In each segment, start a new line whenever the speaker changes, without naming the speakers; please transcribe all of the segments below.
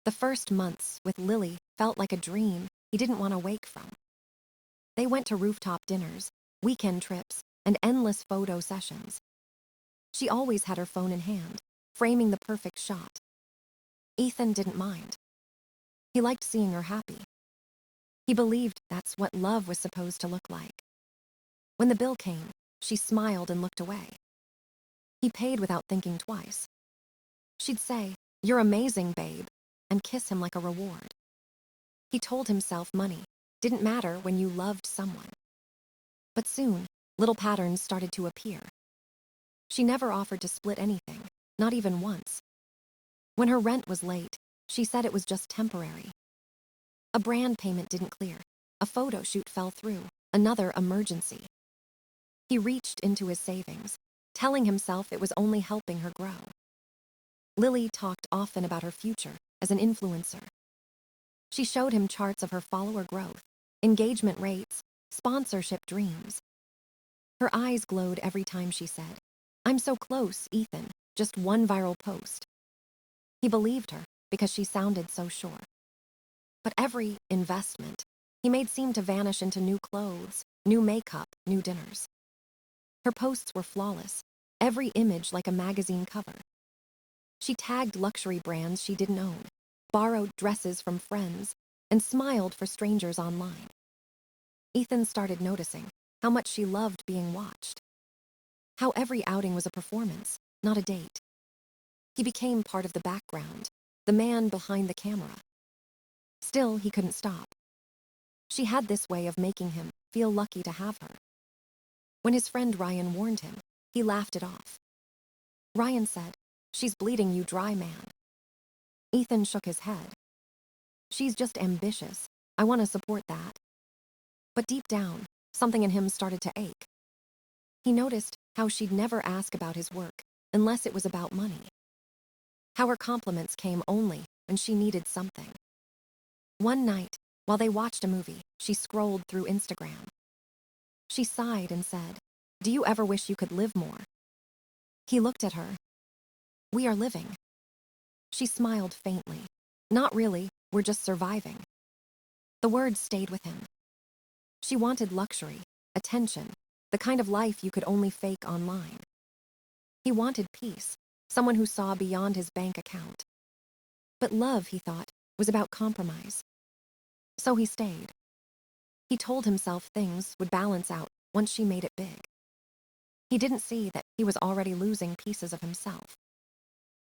The first months with Lily felt like a dream he didn't want to wake from. They went to rooftop dinners, weekend trips, and endless photo sessions. She always had her phone in hand, framing the perfect shot. Ethan didn't mind. He liked seeing her happy. He believed that's what love was supposed to look like. When the bill came, she smiled and looked away. He paid without thinking twice. She'd say, "You're amazing, babe," and kiss him like a reward. He told himself money didn't matter when you loved someone. But soon, little patterns started to appear. She never offered to split anything, not even once. When her rent was late, she said it was just temporary. A brand payment didn't clear. A photo shoot fell through. Another emergency. He reached into his savings, telling himself it was only helping her grow. Lily talked often about her future as an influencer. She showed him charts of her follower growth, engagement rates, sponsorship dreams. Her eyes glowed every time she said, "I'm so close, Ethan, just one viral post." He believed her because she sounded so sure. But every investment he made seemed to vanish into new clothes, new makeup, new dinners. Her posts were flawless, every image like a magazine cover. She tagged luxury brands she didn't own, borrowed dresses from friends, and smiled for strangers online. Ethan started noticing how much she loved being watched. How every outing was a performance, not a date. He became part of the background, the man behind the camera. Still, he couldn't stop. She had this way of making him feel lucky to have her. When his friend Ryan warned him, he laughed it off. Ryan said, "She's bleeding you dry, man." Ethan shook his head. "She's just ambitious. I want to support that." But deep down, something in him started to ache. He noticed how she'd never ask about his work unless it was about money. How her compliments came only when she needed something. One night, while they watched a movie, she scrolled through Instagram. She sighed and said, "Do you ever wish you could live more?" He looked at her. "We are living." She smiled faintly. "Not really, we're just surviving." The words stayed with him. She wanted luxury, attention, the kind of life you could only fake online. He wanted peace, someone who saw beyond his bank account. But love, he thought, was about compromise. So he stayed. He told himself things would balance out once she made it big. He didn't see that he was already losing pieces of himself.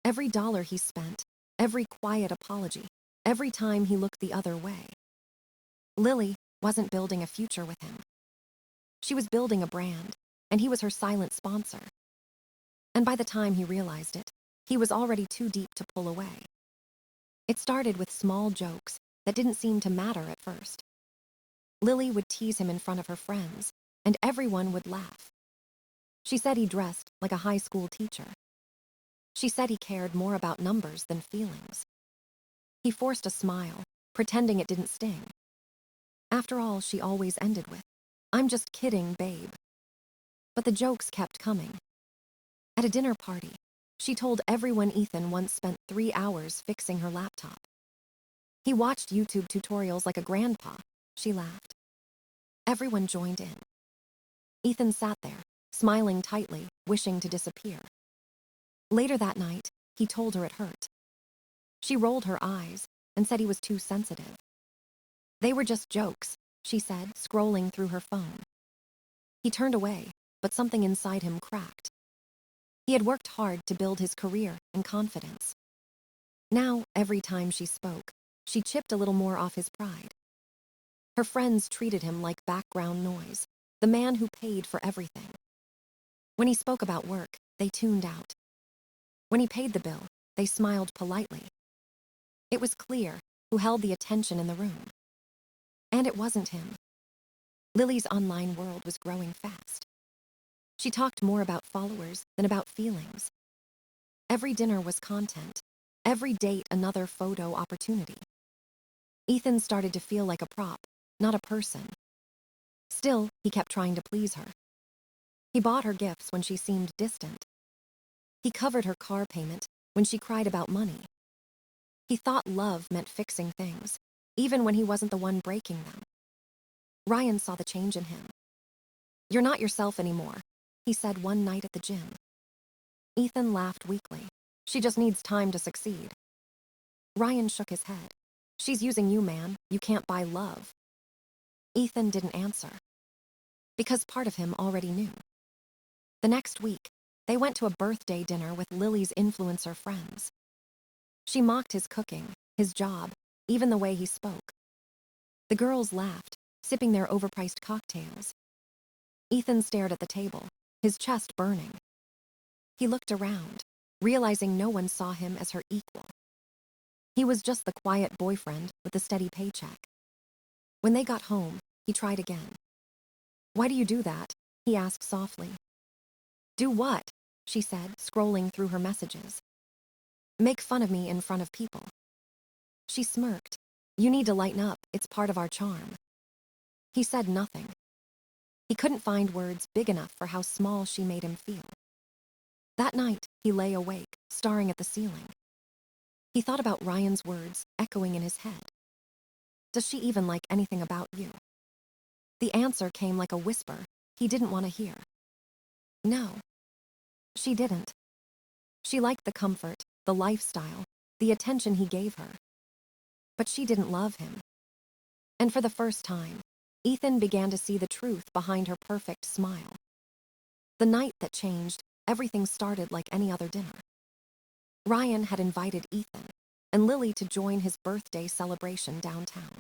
Every dollar he spent, every quiet apology, every time he looked the other way. Lily wasn't building a future with him. She was building a brand, and he was her silent sponsor. And by the time he realized it, he was already too deep to pull away. It started with small jokes that didn't seem to matter at first. Lily would tease him in front of her friends, and everyone would laugh. She said he dressed like a high school teacher. She said he cared more about numbers than feelings. He forced a smile, pretending it didn't sting. After all, she always ended with, "I'm just kidding, babe." But the jokes kept coming. At a dinner party, she told everyone Ethan once spent 3 hours fixing her laptop. He watched YouTube tutorials like a grandpa, she laughed. Everyone joined in. Ethan sat there, smiling tightly, wishing to disappear. Later that night, he told her it hurt. She rolled her eyes and said he was too sensitive. "They were just jokes," she said, scrolling through her phone. He turned away, but something inside him cracked. He had worked hard to build his career and confidence. Now, every time she spoke, she chipped a little more off his pride. Her friends treated him like background noise, the man who paid for everything. When he spoke about work, they tuned out. When he paid the bill, they smiled politely. It was clear who held the attention in the room. And it wasn't him. Lily's online world was growing fast. She talked more about followers than about feelings. Every dinner was content, every date another photo opportunity. Ethan started to feel like a prop, not a person. Still, he kept trying to please her. He bought her gifts when she seemed distant. He covered her car payment when she cried about money. He thought love meant fixing things, even when he wasn't the one breaking them. Ryan saw the change in him. "You're not yourself anymore," he said one night at the gym. Ethan laughed weakly. "She just needs time to succeed." Ryan shook his head. "She's using you, man. You can't buy love." Ethan didn't answer, because part of him already knew. The next week, they went to a birthday dinner with Lily's influencer friends. She mocked his cooking, his job, even the way he spoke. The girls laughed, sipping their overpriced cocktails. Ethan stared at the table, his chest burning. He looked around, realizing no one saw him as her equal. He was just the quiet boyfriend with the steady paycheck. When they got home, he tried again. "Why do you do that?" he asked softly. "Do what?" she said, scrolling through her messages. "Make fun of me in front of people." She smirked. "You need to lighten up, it's part of our charm." He said nothing. He couldn't find words big enough for how small she made him feel. That night, he lay awake, staring at the ceiling. He thought about Ryan's words echoing in his head. "Does she even like anything about you?" The answer came like a whisper he didn't want to hear. No, she didn't. She liked the comfort, the lifestyle, the attention he gave her. But she didn't love him. And for the first time, Ethan began to see the truth behind her perfect smile. The night that changed, everything started like any other dinner. Ryan had invited Ethan and Lily to join his birthday celebration downtown.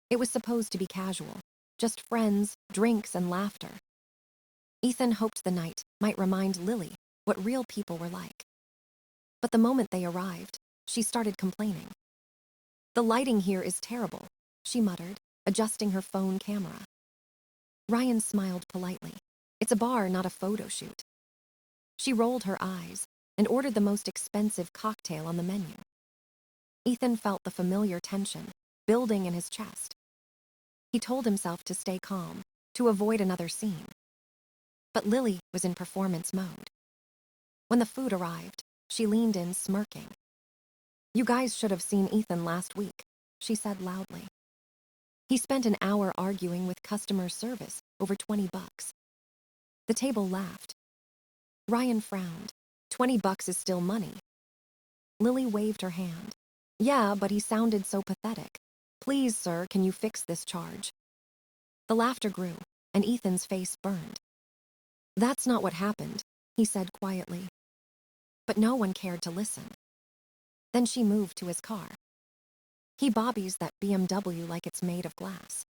It was supposed to be casual, just friends, drinks, and laughter. Ethan hoped the night might remind Lily what real people were like. But the moment they arrived, she started complaining. "The lighting here is terrible," she muttered, adjusting her phone camera. Ryan smiled politely. "It's a bar, not a photo shoot." She rolled her eyes and ordered the most expensive cocktail on the menu. Ethan felt the familiar tension building in his chest. He told himself to stay calm, to avoid another scene. But Lily was in performance mode. When the food arrived, she leaned in, smirking. "You guys should have seen Ethan last week," she said loudly. "He spent an hour arguing with customer service over $20. The table laughed. Ryan frowned. $20 is still money. Lily waved her hand. "Yeah, but he sounded so pathetic. Please, sir, can you fix this charge?" The laughter grew, and Ethan's face burned. "That's not what happened," he said quietly. But no one cared to listen. Then she moved to his car. He bobbies that BMW like it's made of glass.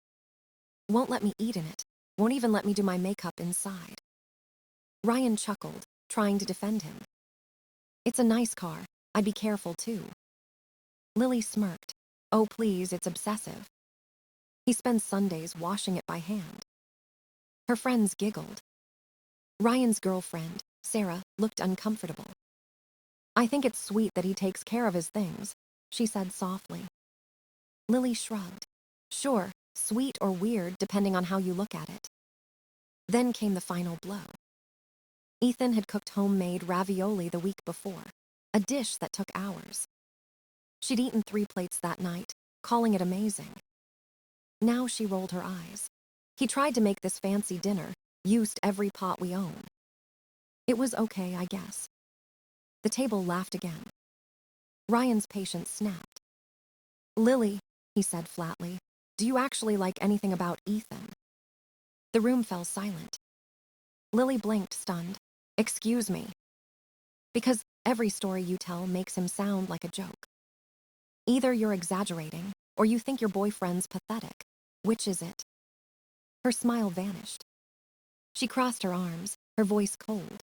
Won't let me eat in it, won't even let me do my makeup inside. Ryan chuckled, trying to defend him. "It's a nice car, I'd be careful too." Lily smirked. "Oh please, it's obsessive." He spends Sundays washing it by hand. Her friends giggled. Ryan's girlfriend, Sarah, looked uncomfortable. "I think it's sweet that he takes care of his things," she said softly. Lily shrugged. "Sure, sweet or weird depending on how you look at it." Then came the final blow. Ethan had cooked homemade ravioli the week before, a dish that took hours. She'd eaten 3 plates that night, calling it amazing. Now she rolled her eyes. "He tried to make this fancy dinner, used every pot we own." It was okay, I guess. The table laughed again. Ryan's patience snapped. "Lily," he said flatly, "do you actually like anything about Ethan?" The room fell silent. Lily blinked, stunned. "Excuse me." "Because every story you tell makes him sound like a joke. Either you're exaggerating, or you think your boyfriend's pathetic. Which is it?" Her smile vanished. She crossed her arms, her voice cold.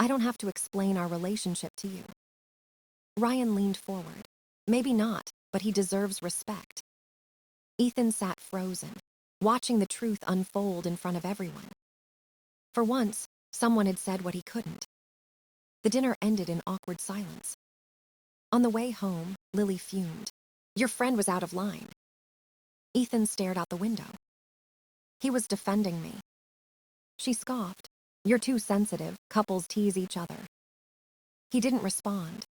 "I don't have to explain our relationship to you." Ryan leaned forward. "Maybe not, but he deserves respect." Ethan sat frozen, watching the truth unfold in front of everyone. For once, someone had said what he couldn't. The dinner ended in awkward silence. On the way home, Lily fumed. "Your friend was out of line." Ethan stared out the window. "He was defending me." She scoffed. "You're too sensitive, couples tease each other." He didn't respond.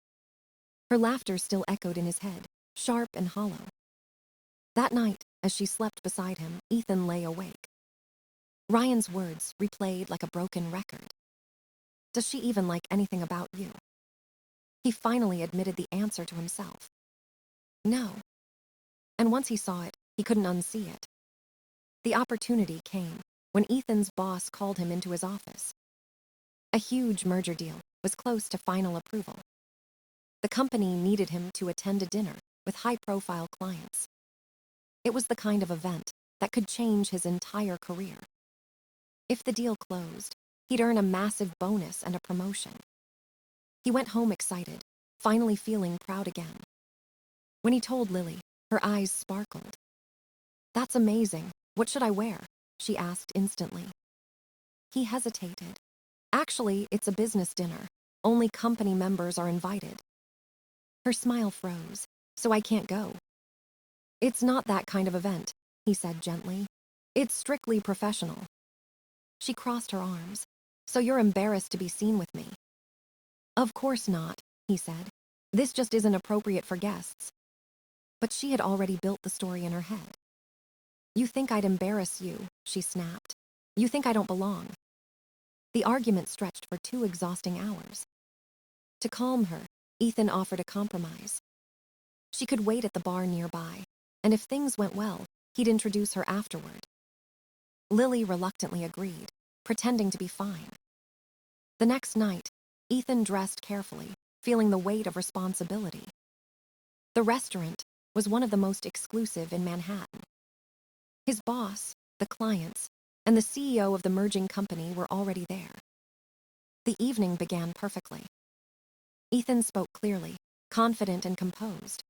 Her laughter still echoed in his head, sharp and hollow. That night, as she slept beside him, Ethan lay awake. Ryan's words replayed like a broken record. Does she even like anything about you? He finally admitted the answer to himself. No. And once he saw it, he couldn't unsee it. The opportunity came when Ethan's boss called him into his office. A huge merger deal was close to final approval. The company needed him to attend a dinner with high-profile clients. It was the kind of event that could change his entire career. If the deal closed, he'd earn a massive bonus and a promotion. He went home excited, finally feeling proud again. When he told Lily, her eyes sparkled. "That's amazing. What should I wear?" she asked instantly. He hesitated. "Actually, it's a business dinner. Only company members are invited." Her smile froze. "So I can't go." "It's not that kind of event," he said gently. "It's strictly professional." She crossed her arms. "So you're embarrassed to be seen with me?" "Of course not," he said. "This just isn't appropriate for guests." But she had already built the story in her head. "You think I'd embarrass you," she snapped. "You think I don't belong." The argument stretched for 2 exhausting hours. To calm her, Ethan offered a compromise. She could wait at the bar nearby, and if things went well, he'd introduce her afterward. Lily reluctantly agreed, pretending to be fine. The next night, Ethan dressed carefully, feeling the weight of responsibility. The restaurant was one of the most exclusive in Manhattan. His boss, the clients, and the CEO of the merging company were already there. The evening began perfectly. Ethan spoke clearly, confident and composed.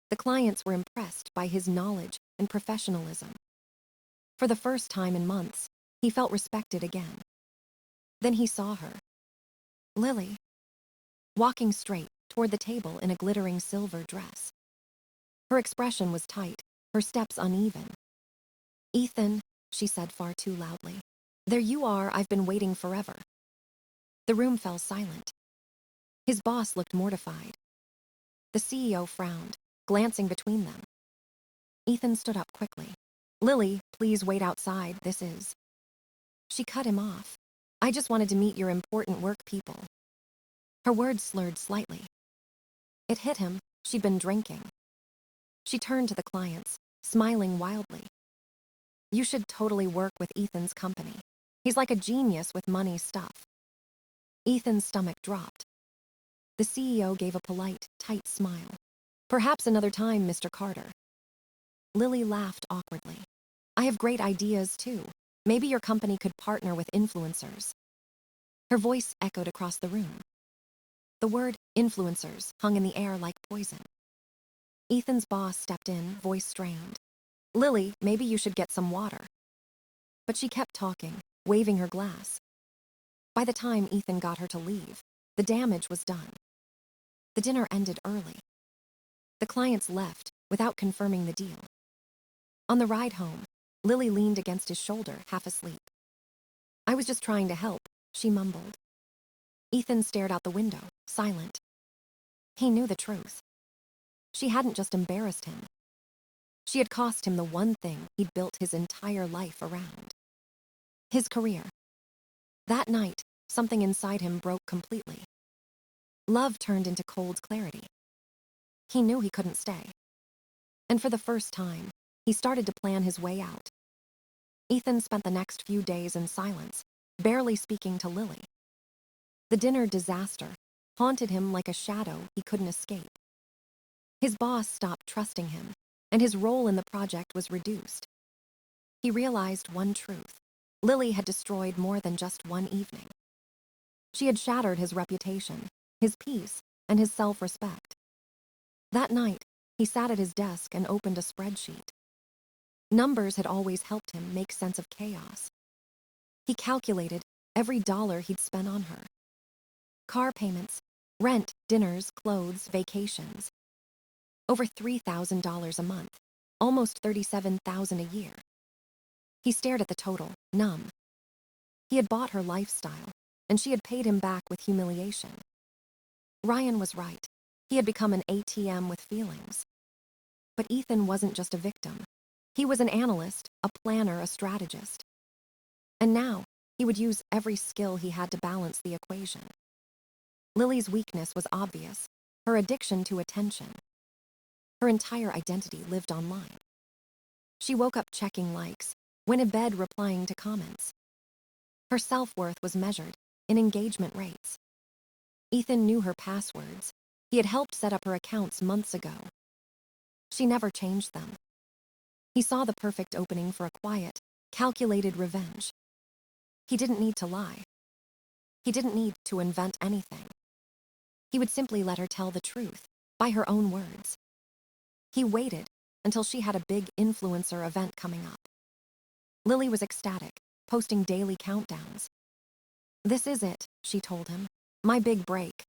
The clients were impressed by his knowledge and professionalism. For the first time in months, he felt respected again. Then he saw her. Lily, walking straight toward the table in a glittering silver dress. Her expression was tight, her steps uneven. "Ethan," she said far too loudly. "There you are, I've been waiting forever." The room fell silent. His boss looked mortified. The CEO frowned, glancing between them. Ethan stood up quickly. "Lily, please wait outside, this is..." She cut him off. "I just wanted to meet your important work people." Her words slurred slightly. It hit him, she'd been drinking. She turned to the clients, smiling wildly. "You should totally work with Ethan's company. He's like a genius with money stuff." Ethan's stomach dropped. The CEO gave a polite, tight smile. "Perhaps another time, Mr. Carter." Lily laughed awkwardly. "I have great ideas, too. Maybe your company could partner with influencers." Her voice echoed across the room. The word influencers hung in the air like poison. Ethan's boss stepped in, voice strained. "Lily, maybe you should get some water." But she kept talking, waving her glass. By the time Ethan got her to leave, the damage was done. The dinner ended early. The clients left without confirming the deal. On the ride home, Lily leaned against his shoulder, half asleep. "I was just trying to help," she mumbled. Ethan stared out the window, silent. He knew the truth. She hadn't just embarrassed him. She had cost him the one thing he'd built his entire life around. His career. That night, something inside him broke completely. Love turned into cold clarity. He knew he couldn't stay. And for the first time, he started to plan his way out. Ethan spent the next few days in silence, barely speaking to Lily. The dinner disaster haunted him like a shadow he couldn't escape. His boss stopped trusting him, and his role in the project was reduced. He realized one truth. Lily had destroyed more than just one evening. She had shattered his reputation, his peace, and his self-respect. That night, he sat at his desk and opened a spreadsheet. Numbers had always helped him make sense of chaos. He calculated every dollar he'd spent on her. Car payments, rent, dinners, clothes, vacations. Over $3,000 a month, almost $37,000 a year. He stared at the total, numb. He had bought her lifestyle, and she had paid him back with humiliation. Ryan was right. He had become an ATM with feelings. But Ethan wasn't just a victim. He was an analyst, a planner, a strategist. And now, he would use every skill he had to balance the equation. Lily's weakness was obvious, her addiction to attention. Her entire identity lived online. She woke up checking likes, went to bed replying to comments. Her self-worth was measured in engagement rates. Ethan knew her passwords. He had helped set up her accounts months ago. She never changed them. He saw the perfect opening for a quiet, calculated revenge. He didn't need to lie. He didn't need to invent anything. He would simply let her tell the truth, by her own words. He waited until she had a big influencer event coming up. Lily was ecstatic, posting daily countdowns. "This is it," she told him. "My big break."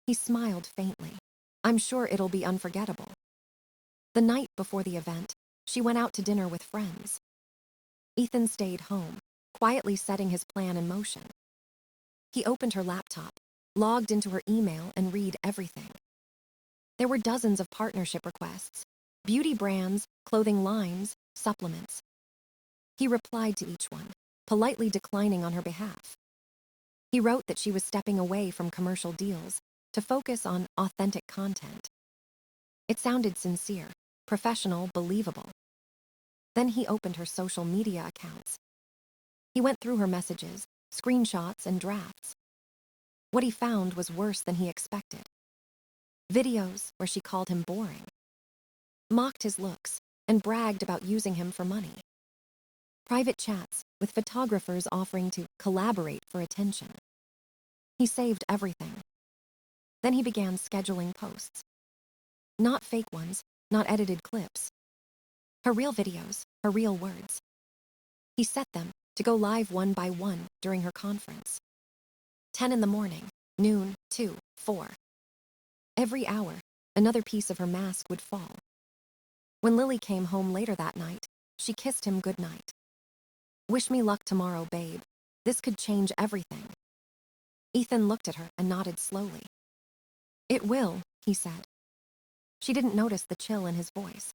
He smiled faintly. "I'm sure it'll be unforgettable." The night before the event, she went out to dinner with friends. Ethan stayed home, quietly setting his plan in motion. He opened her laptop, logged into her email, and read everything. There were dozens of partnership requests, beauty brands, clothing lines, supplements. He replied to each one, politely declining on her behalf. He wrote that she was stepping away from commercial deals to focus on authentic content. It sounded sincere, professional, believable. Then he opened her social media accounts. He went through her messages, screenshots, and drafts. What he found was worse than he expected. Videos where she called him boring, mocked his looks, and bragged about using him for money. Private chats with photographers offering to collaborate for attention. He saved everything. Then he began scheduling posts. Not fake ones, not edited clips. Her real videos, her real words. He set them to go live one by one during her conference. 10 in the morning, noon, 2, 4. Every hour, another piece of her mask would fall. When Lily came home later that night, she kissed him goodnight. "Wish me luck tomorrow, babe. This could change everything." Ethan looked at her and nodded slowly. "It will," he said. She didn't notice the chill in his voice.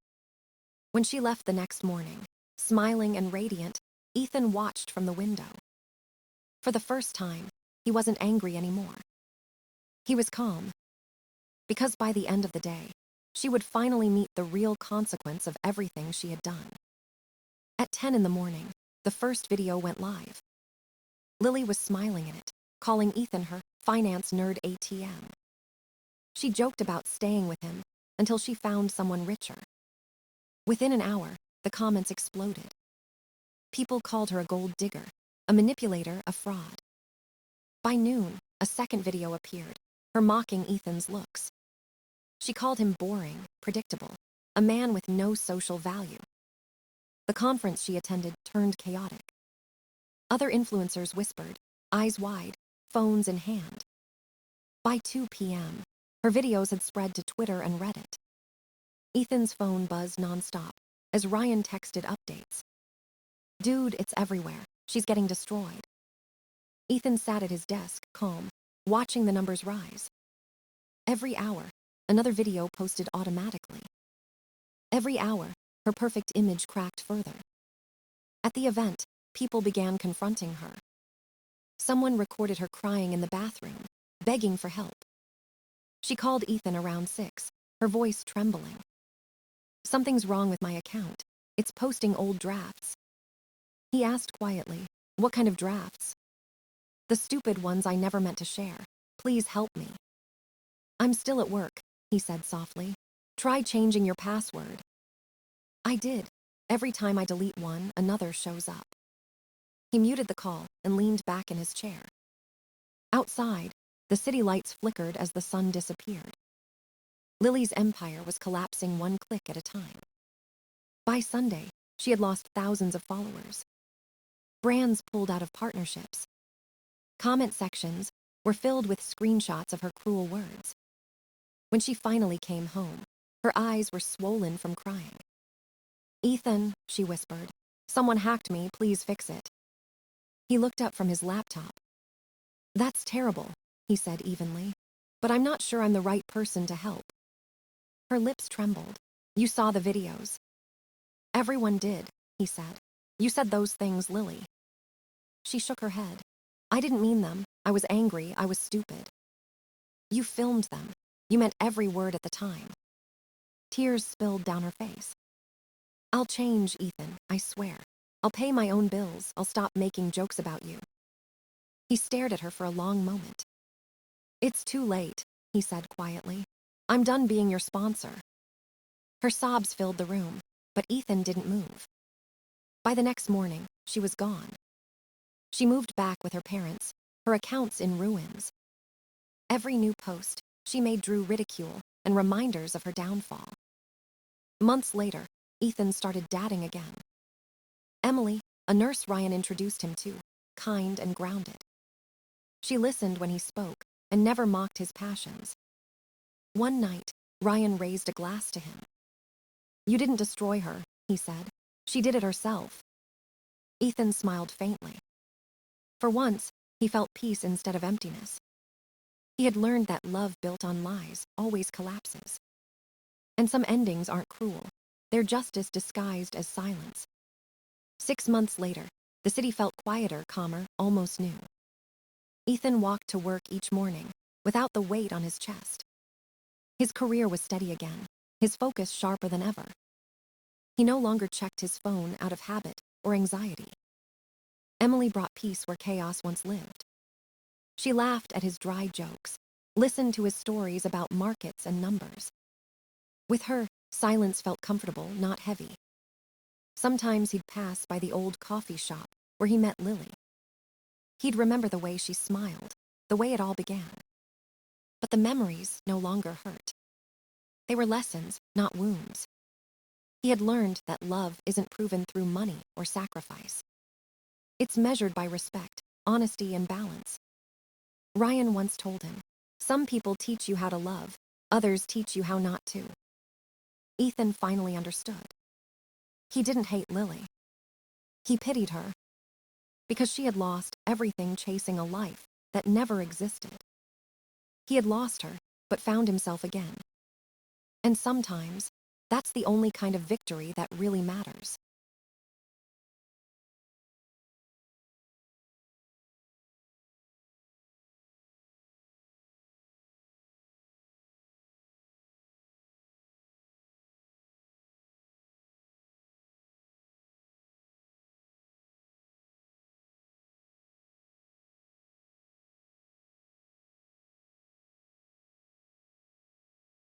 When she left the next morning, smiling and radiant, Ethan watched from the window. For the first time, he wasn't angry anymore. He was calm. Because by the end of the day, she would finally meet the real consequence of everything she had done. At 10 in the morning, the first video went live. Lily was smiling in it, calling Ethan her finance nerd ATM. She joked about staying with him until she found someone richer. Within an hour, the comments exploded. People called her a gold digger, a manipulator, a fraud. By noon, a second video appeared, her mocking Ethan's looks. She called him boring, predictable, a man with no social value. The conference she attended turned chaotic. Other influencers whispered, eyes wide, phones in hand. By 2 p.m., her videos had spread to Twitter and Reddit. Ethan's phone buzzed nonstop as Ryan texted updates. "Dude, it's everywhere. She's getting destroyed." Ethan sat at his desk, calm, watching the numbers rise. Every hour, another video posted automatically. Every hour, her perfect image cracked further. At the event, people began confronting her. Someone recorded her crying in the bathroom, begging for help. She called Ethan around 6, her voice trembling. "Something's wrong with my account. It's posting old drafts." He asked quietly, "What kind of drafts?" "The stupid ones I never meant to share. Please help me." "I'm still at work," he said softly. "Try changing your password." "I did. Every time I delete one, another shows up." He muted the call and leaned back in his chair. Outside, the city lights flickered as the sun disappeared. Lily's empire was collapsing one click at a time. By Sunday, she had lost thousands of followers. Brands pulled out of partnerships. Comment sections were filled with screenshots of her cruel words. When she finally came home, her eyes were swollen from crying. "Ethan," she whispered, "someone hacked me, please fix it." He looked up from his laptop. "That's terrible," he said evenly. but I'm not sure I'm the right person to help. Her lips trembled. You saw the videos. Everyone did, he said. You said those things, Lily. She shook her head. I didn't mean them. I was angry. I was stupid. You filmed them. You meant every word at the time. Tears spilled down her face. I'll change, Ethan, I swear. I'll pay my own bills. I'll stop making jokes about you. He stared at her for a long moment. It's too late, he said quietly. I'm done being your sponsor. Her sobs filled the room, but Ethan didn't move. By the next morning, she was gone. She moved back with her parents, her accounts in ruins. Every new post, she made drew ridicule and reminders of her downfall. Months later, Ethan started dating again. Emily, a nurse Ryan introduced him to, kind and grounded. She listened when he spoke and never mocked his passions. One night, Ryan raised a glass to him. You didn't destroy her, he said. She did it herself. Ethan smiled faintly. For once, he felt peace instead of emptiness. He had learned that love built on lies always collapses. And some endings aren't cruel. They're justice disguised as silence. 6 months later, the city felt quieter, calmer, almost new. Ethan walked to work each morning, without the weight on his chest. His career was steady again, his focus sharper than ever. He no longer checked his phone out of habit or anxiety. Emily brought peace where chaos once lived. She laughed at his dry jokes, listened to his stories about markets and numbers. With her, silence felt comfortable, not heavy. Sometimes he'd pass by the old coffee shop where he met Lily. He'd remember the way she smiled, the way it all began. But the memories no longer hurt. They were lessons, not wounds. He had learned that love isn't proven through money or sacrifice. It's measured by respect, honesty, and balance. Ryan once told him, some people teach you how to love, others teach you how not to. Ethan finally understood. He didn't hate Lily. He pitied her, because she had lost everything chasing a life that never existed. He had lost her, but found himself again. And sometimes, that's the only kind of victory that really matters.